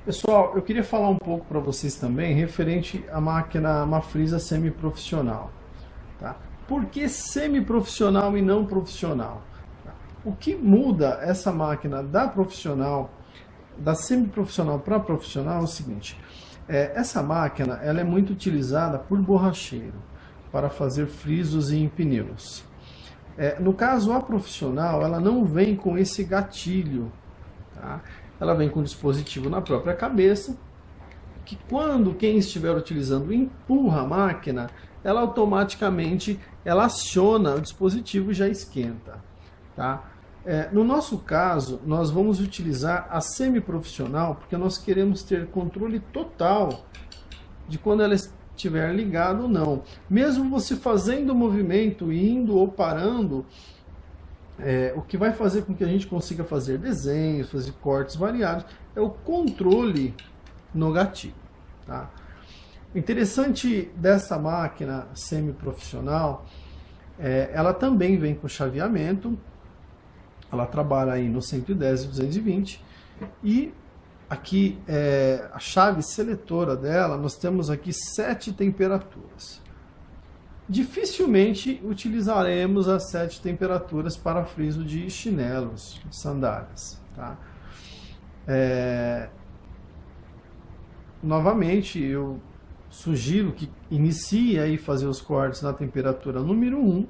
Pessoal, eu queria falar um pouco para vocês também referente à máquina Mafrisa semiprofissional. Tá? Por que semiprofissional e não profissional? Tá? O que muda essa máquina da profissional, da semiprofissional para profissional é o seguinte: essa máquina ela é muito utilizada por borracheiro para fazer frisos em pneus. No caso, a profissional ela não vem com esse gatilho, tá? Ela vem com o dispositivo na própria cabeça, que quando quem estiver utilizando empurra a máquina, ela automaticamente ela aciona o dispositivo e já esquenta. Tá? No nosso caso, nós vamos utilizar a semiprofissional porque nós queremos ter controle total de quando ela estiver ligada ou não. Mesmo você fazendo o movimento, indo ou parando, o que vai fazer com que a gente consiga fazer desenhos, fazer cortes variados, é o controle no gatilho. Tá? O interessante dessa máquina semiprofissional, ela também vem com chaveamento, ela trabalha aí no 110 e 220, e aqui a chave seletora dela, nós temos aqui 7 temperaturas. Dificilmente utilizaremos as 7 temperaturas para friso de chinelos, sandálias. Tá? Novamente, eu sugiro que inicie aí fazer os cortes na temperatura número 1,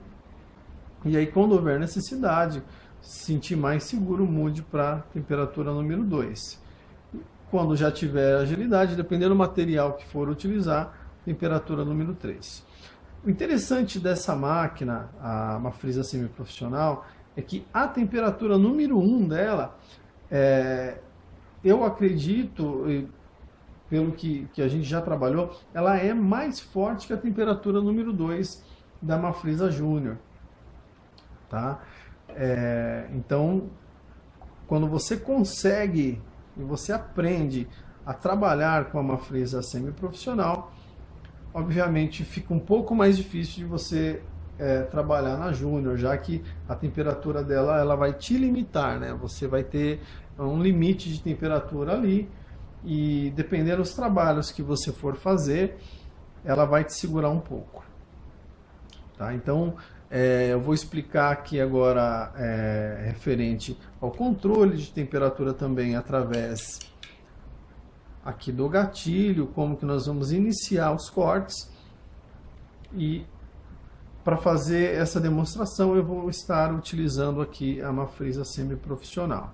e aí quando houver necessidade, se sentir mais seguro, mude para a temperatura número 2. Quando já tiver agilidade, dependendo do material que for utilizar, temperatura número 3. O interessante dessa máquina, a Mafrisa semiprofissional, é que a temperatura número 1 dela, eu acredito, pelo que a gente já trabalhou, ela é mais forte que a temperatura número 2 da Mafrisa Júnior. Tá? Então, quando você consegue e você aprende a trabalhar com a Mafrisa semiprofissional, obviamente fica um pouco mais difícil de você trabalhar na Júnior, já que a temperatura dela ela vai te limitar, né? Você vai ter um limite de temperatura ali e dependendo dos trabalhos que você for fazer, ela vai te segurar um pouco. Tá? Então, eu vou explicar aqui agora referente ao controle de temperatura também através aqui do gatilho, como que nós vamos iniciar os cortes. E para fazer essa demonstração eu vou estar utilizando aqui a Mafrisa semiprofissional.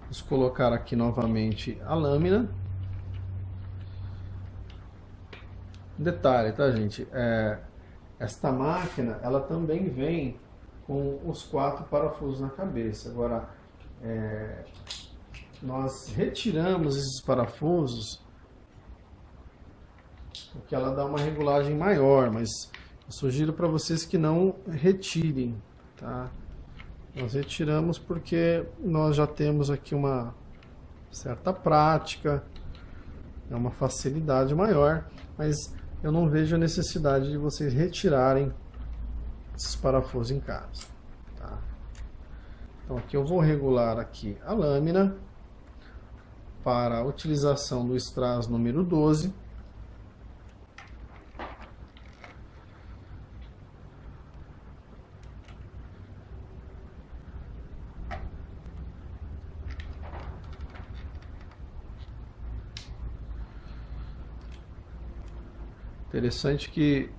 Vamos colocar aqui novamente a lâmina. Detalhe, tá, gente? Esta máquina ela também vem com os 4 parafusos na cabeça. Agora, nós retiramos esses parafusos porque ela dá uma regulagem maior, mas eu sugiro para vocês que não retirem, tá? Nós retiramos porque nós já temos aqui uma certa prática, é uma facilidade maior, mas eu não vejo a necessidade de vocês retirarem esses parafusos em casa. Tá? Então aqui eu vou regular aqui a lâmina para a utilização do strass número 12. Interessante que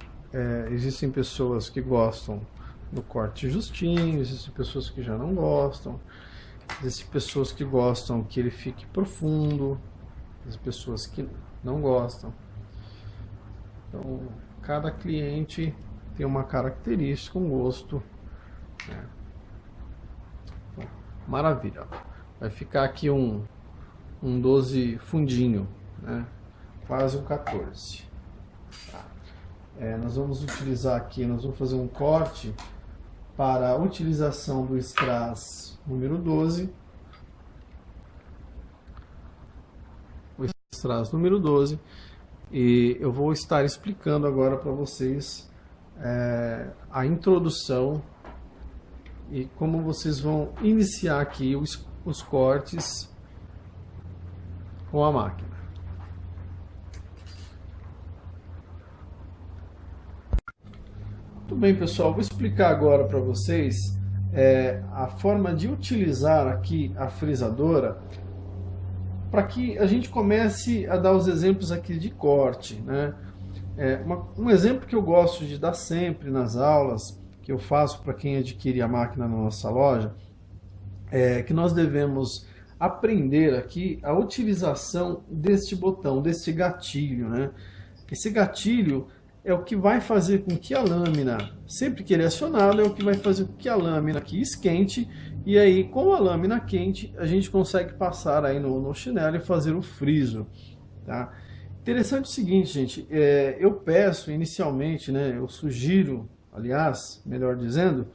existem pessoas que gostam do corte justinho, existem pessoas que já não gostam, existem pessoas que gostam que ele fique profundo, existem pessoas que não gostam. Então, cada cliente tem uma característica, um gosto. Né? Então, maravilha. Vai ficar aqui um 12 fundinho, né? Quase um 14. Tá. Nós vamos utilizar aqui, nós vamos fazer um corte para a utilização do strass número 12. O strass número 12. E eu vou estar explicando agora para vocês a introdução e como vocês vão iniciar aqui os cortes com a máquina. Muito bem, pessoal, vou explicar agora para vocês a forma de utilizar aqui a frisadora para que a gente comece a dar os exemplos aqui de corte, né? Um exemplo que eu gosto de dar sempre nas aulas que eu faço para quem adquire a máquina na nossa loja é que nós devemos aprender aqui a utilização deste botão, deste gatilho, né? Esse gatilho é o que vai fazer com que a lâmina, sempre que ele é acionado, é o que vai fazer com que a lâmina aqui esquente, e aí com a lâmina quente a gente consegue passar aí no chinelo e fazer o friso, tá? Interessante o seguinte, gente, eu peço inicialmente, né, eu sugiro, aliás, melhor dizendo,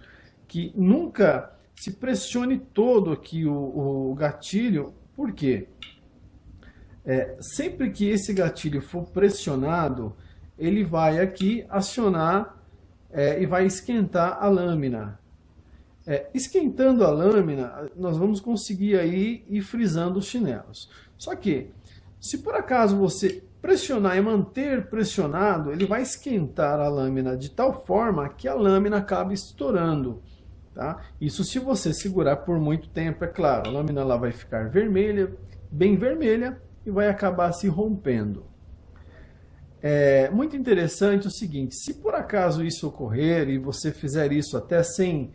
que nunca se pressione todo aqui o gatilho. Por quê? Sempre que esse gatilho for pressionado, ele vai aqui acionar e vai esquentar a lâmina. Esquentando a lâmina, nós vamos conseguir aí ir frisando os chinelos. Só que, se por acaso você pressionar e manter pressionado, ele vai esquentar a lâmina de tal forma que a lâmina acaba estourando. Tá? Isso se você segurar por muito tempo, é claro. A lâmina lá vai ficar vermelha, bem vermelha, e vai acabar se rompendo. Muito interessante o seguinte, se por acaso isso ocorrer e você fizer isso até sem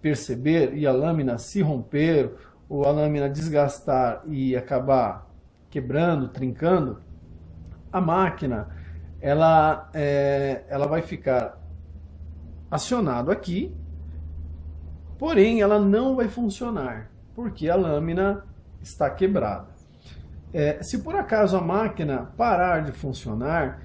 perceber e a lâmina se romper ou a lâmina desgastar e acabar quebrando, trincando, a máquina ela vai ficar acionado aqui, porém ela não vai funcionar porque a lâmina está quebrada. Se por acaso a máquina parar de funcionar,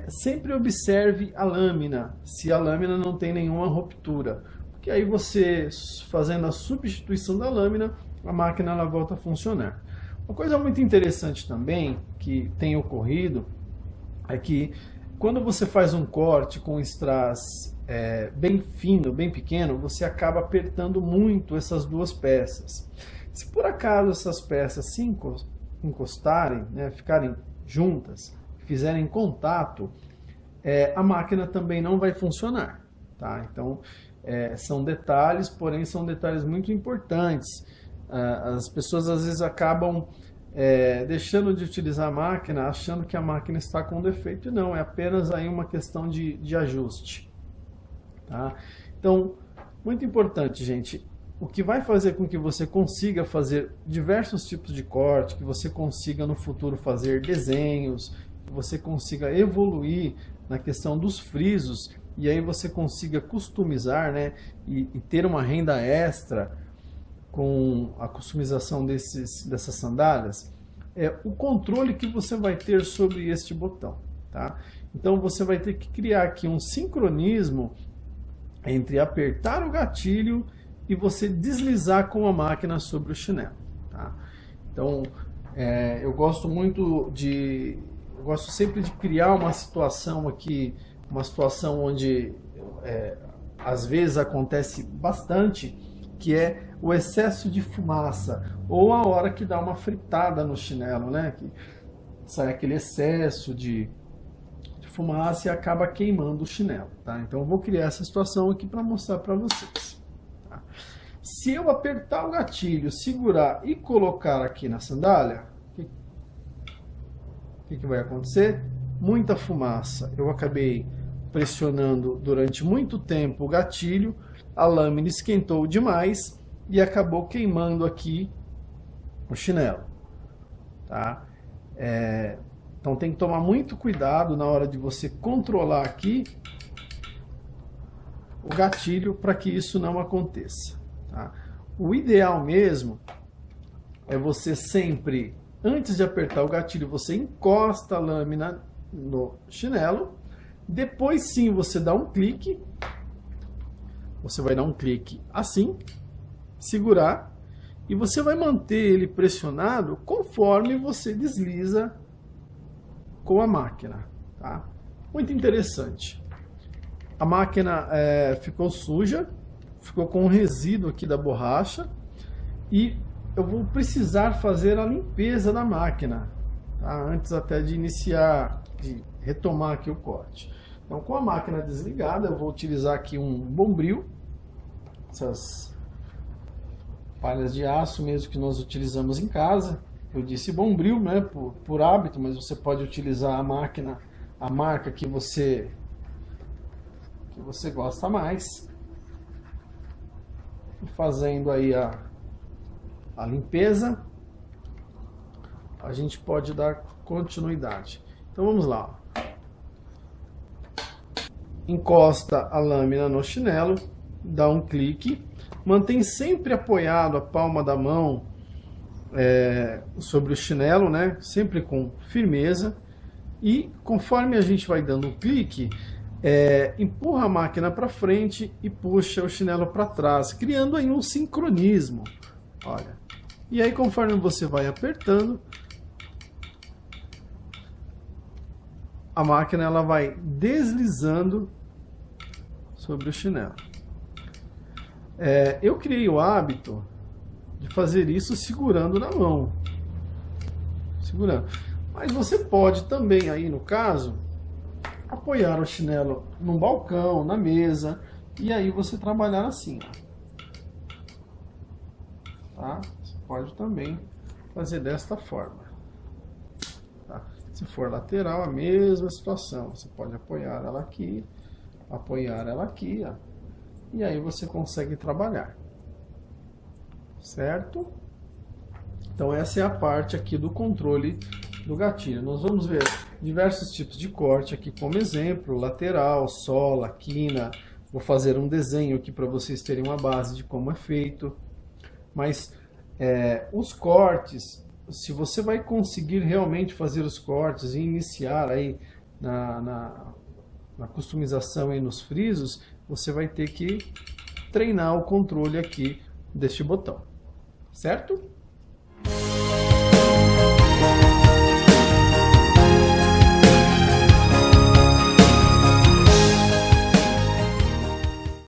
sempre observe a lâmina, se a lâmina não tem nenhuma ruptura. Porque aí você, fazendo a substituição da lâmina, a máquina ela volta a funcionar. Uma coisa muito interessante também, que tem ocorrido, é que quando você faz um corte com strass bem fino, bem pequeno, você acaba apertando muito essas duas peças. Se por acaso essas peças se encostarem, né, ficarem juntas, fizerem contato, a máquina também não vai funcionar, tá? Então, são detalhes, porém são detalhes muito importantes. As pessoas às vezes acabam deixando de utilizar a máquina, achando que a máquina está com defeito, e não, é apenas aí uma questão de ajuste, tá? Então, muito importante, gente. O que vai fazer com que você consiga fazer diversos tipos de corte, que você consiga no futuro fazer desenhos, que você consiga evoluir na questão dos frisos, e aí você consiga customizar, né, e ter uma renda extra com a customização dessas sandálias, o controle que você vai ter sobre este botão, tá? Então você vai ter que criar aqui um sincronismo entre apertar o gatilho e você deslizar com a máquina sobre o chinelo, tá? Então, eu gosto sempre de criar uma situação aqui, uma situação onde às vezes acontece bastante, que é o excesso de fumaça, ou a hora que dá uma fritada no chinelo, né? Que sai aquele excesso de fumaça e acaba queimando o chinelo, tá? Então eu vou criar essa situação aqui para mostrar para vocês. Se eu apertar o gatilho, segurar e colocar aqui na sandália, o que vai acontecer? Muita fumaça. Eu acabei pressionando durante muito tempo o gatilho, a lâmina esquentou demais e acabou queimando aqui o chinelo, tá? Então tem que tomar muito cuidado na hora de você controlar aqui o gatilho para que isso não aconteça. Tá? O ideal mesmo é você sempre, antes de apertar o gatilho, você encosta a lâmina no chinelo, depois sim você dá um clique, você vai dar um clique assim, segurar, e você vai manter ele pressionado conforme você desliza com a máquina. Tá? Muito interessante. A máquina ficou suja, ficou com um resíduo aqui da borracha e eu vou precisar fazer a limpeza da máquina, tá? Antes até de iniciar, de retomar aqui o corte. Então, com a máquina desligada, eu vou utilizar aqui um bombril, essas palhas de aço mesmo que nós utilizamos em casa. Eu disse bombril, né, por hábito, mas você pode utilizar a máquina, a marca que você gosta mais. Fazendo aí a limpeza, a gente pode dar continuidade. Então vamos lá. Encosta a lâmina no chinelo, dá um clique, mantém sempre apoiado a palma da mão sobre o chinelo, né? Sempre com firmeza. E conforme a gente vai dando um clique, empurra a máquina para frente e puxa o chinelo para trás, criando aí um sincronismo. Olha. E aí, conforme você vai apertando, a máquina ela vai deslizando sobre o chinelo. Eu criei o hábito de fazer isso segurando na mão. Segurando. Mas você pode também, aí no caso, apoiar o chinelo num balcão, na mesa, e aí você trabalhar assim. Tá? Você pode também fazer desta forma. Tá? Se for lateral, a mesma situação. Você pode apoiar ela aqui, ó, e aí você consegue trabalhar. Certo? Então essa é a parte aqui do controle do gatilho. Nós vamos ver diversos tipos de corte aqui como exemplo, lateral, sola, quina. Vou fazer um desenho aqui para vocês terem uma base de como é feito. Mas os cortes, se você vai conseguir realmente fazer os cortes e iniciar aí na customização e nos frisos, você vai ter que treinar o controle aqui deste botão, certo?